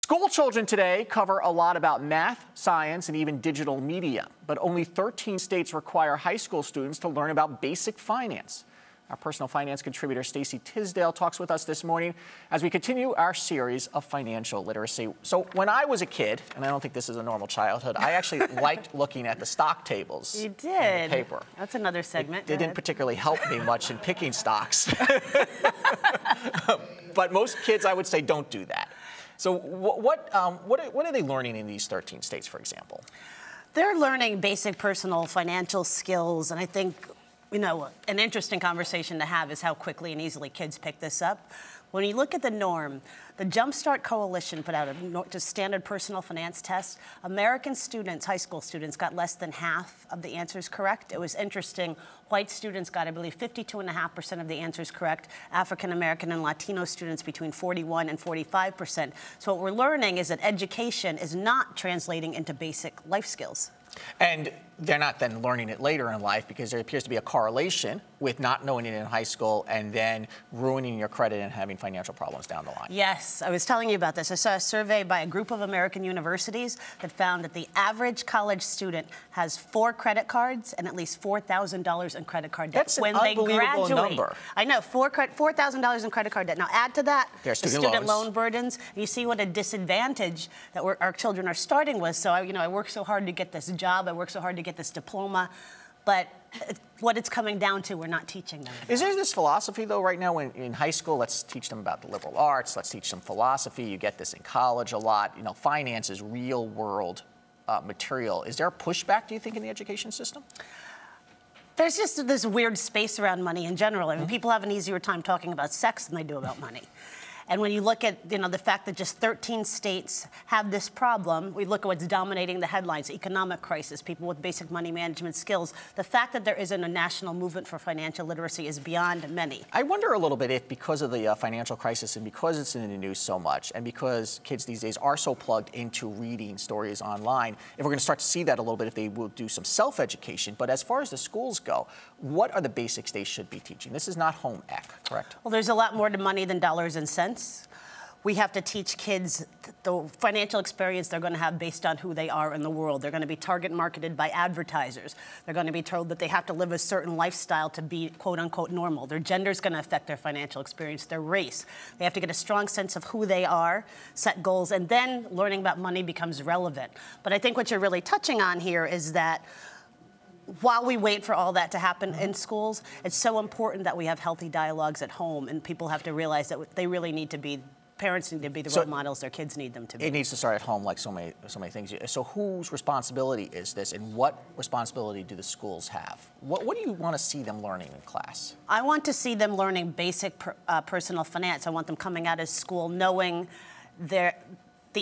School children today cover a lot about math, science, and even digital media, but only 13 states require high school students to learn about basic finance. Our personal finance contributor, Stacey Tisdale, talks with us this morning as we continue our series of financial literacy. So when I was a kid, and I don't think this is a normal childhood, I actually liked looking at the stock tables. You did. In the paper. That's another segment. It didn't particularly help me much in picking stocks. But most kids, I would say, don't do that. So what are they learning in these 13 states, for example? They're learning basic personal financial skills, and I think, you know, an interesting conversation to have is how quickly and easily kids pick this up. When you look at the norm, the Jumpstart Coalition put out a standard personal finance test. American students, high school students, got less than half of the answers correct. It was interesting. White students got, I believe, 52.5% of the answers correct. African American and Latino students between 41 and 45%. So what we're learning is that education is not translating into basic life skills. And they're not then learning it later in life because there appears to be a correlation with not knowing it in high school and then ruining your credit and having financial problems down the line. Yes, I was telling you about this. I saw a survey by a group of American universities that found that the average college student has 4 credit cards and at least $4,000 in credit card debt when they graduate. That's an unbelievable number. I know, $4,000 in credit card debt. Now add to that the student loan burdens, and you see what a disadvantage that our children are starting with. So I work so hard to get this job, I work so hard to get this diploma, but what it's coming down to, we're not teaching them. Is there this philosophy, though, right now in high school? Let's teach them about the liberal arts. Let's teach them philosophy. You get this in college a lot. You know, finance is real-world material. Is there a pushback, do you think, in the education system? There's just this weird space around money in general. I mean, people have an easier time talking about sex than they do about money. And when you look at, the fact that just 13 states have this problem, we look at what's dominating the headlines: economic crisis, people with basic money management skills. The fact that there isn't a national movement for financial literacy is beyond many. I wonder a little bit if, because of the financial crisis and because it's in the news so much, and because kids these days are so plugged into reading stories online, if we're going to start to see that a little bit, if they will do some self-education. But as far as the schools go, what are the basics they should be teaching? This is not home ec, correct? Well, there's a lot more to money than dollars and cents. We have to teach kids the financial experience they're going to have based on who they are in the world. They're going to be target marketed by advertisers. They're going to be told that they have to live a certain lifestyle to be quote-unquote normal. Their gender is going to affect their financial experience, their race. They have to get a strong sense of who they are, set goals, and then learning about money becomes relevant. But I think what you're really touching on here is that while we wait for all that to happen in schools, it's so important that we have healthy dialogues at home, and people have to realize that they really need to be, parents need to be the role models their kids need them to be. It needs to start at home, like so many things. So whose responsibility is this, and what responsibility do the schools have? What do you want to see them learning in class? I want to see them learning basic personal finance. I want them coming out of school knowing the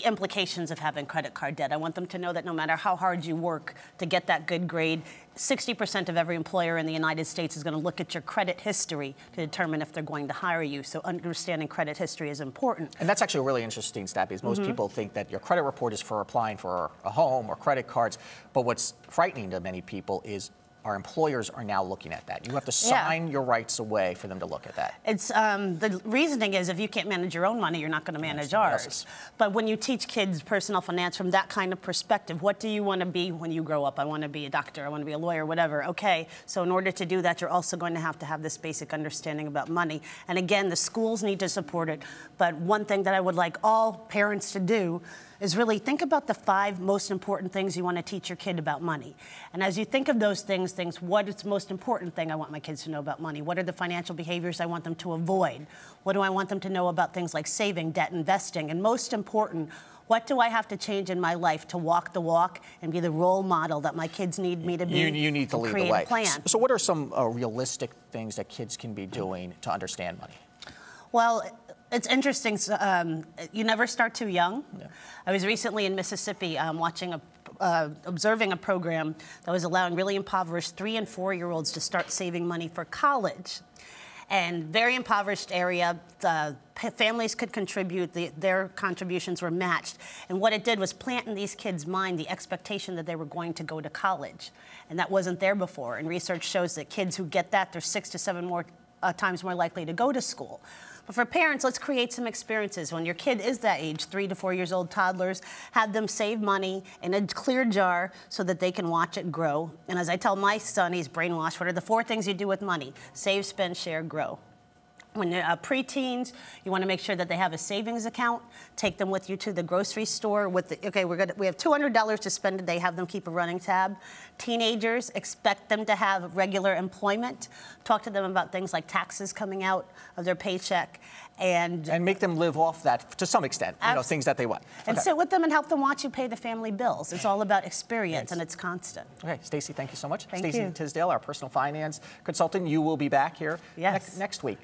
implications of having credit card debt. I want them to know that no matter how hard you work to get that good grade, 60% of every employer in the United States is going to look at your credit history to determine if they're going to hire you. So understanding credit history is important. And that's actually a really interesting stat, because most people think that your credit report is for applying for a home or credit cards. But what's frightening to many people is our employers are now looking at that. You have to sign your rights away for them to look at that. It's the reasoning is if you can't manage your own money, you're not going to manage ours. But when you teach kids personal finance from that kind of perspective, what do you want to be when you grow up? I want to be a doctor, I want to be a lawyer, whatever. Okay, so in order to do that, you're also going to have this basic understanding about money. And again, the schools need to support it. But one thing that I would like all parents to do is really think about the 5 most important things you want to teach your kid about money. And as you think of those things, what is the most important thing I want my kids to know about money? What are the financial behaviors I want them to avoid? What do I want them to know about things like saving, debt, investing? And most important, what do I have to change in my life to walk the walk and be the role model that my kids need me to be? You need to lead the way. Create a plan. So what are some realistic things that kids can be doing to understand money? Well, it's interesting. You never start too young. Yeah. I was recently in Mississippi observing a program that was allowing really impoverished 3- and 4-year-olds to start saving money for college. And very impoverished area, the families could contribute, their contributions were matched. And what it did was plant in these kids' mind the expectation that they were going to go to college. And that wasn't there before. And research shows that kids who get that, they're 6 to 7 times more likely to go to school. But for parents, let's create some experiences. When your kid is that age, 3 to 4 years old, toddlers, have them save money in a clear jar so that they can watch it grow. And as I tell my son, he's brainwashed, what are the 4 things you do with money? Save, spend, share, grow. When they're preteens, you want to make sure that they have a savings account. Take them with you to the grocery store. We have $200 to spend today. Have them keep a running tab. Teenagers, expect them to have regular employment. Talk to them about things like taxes coming out of their paycheck, and make them live off that to some extent. You know, things that they want. And sit with them and help them watch you pay the family bills. It's all about experience, and it's constant. Okay, Stacey, thank you so much. Thank you. Stacey Tisdale, our personal finance consultant. You will be back here next week.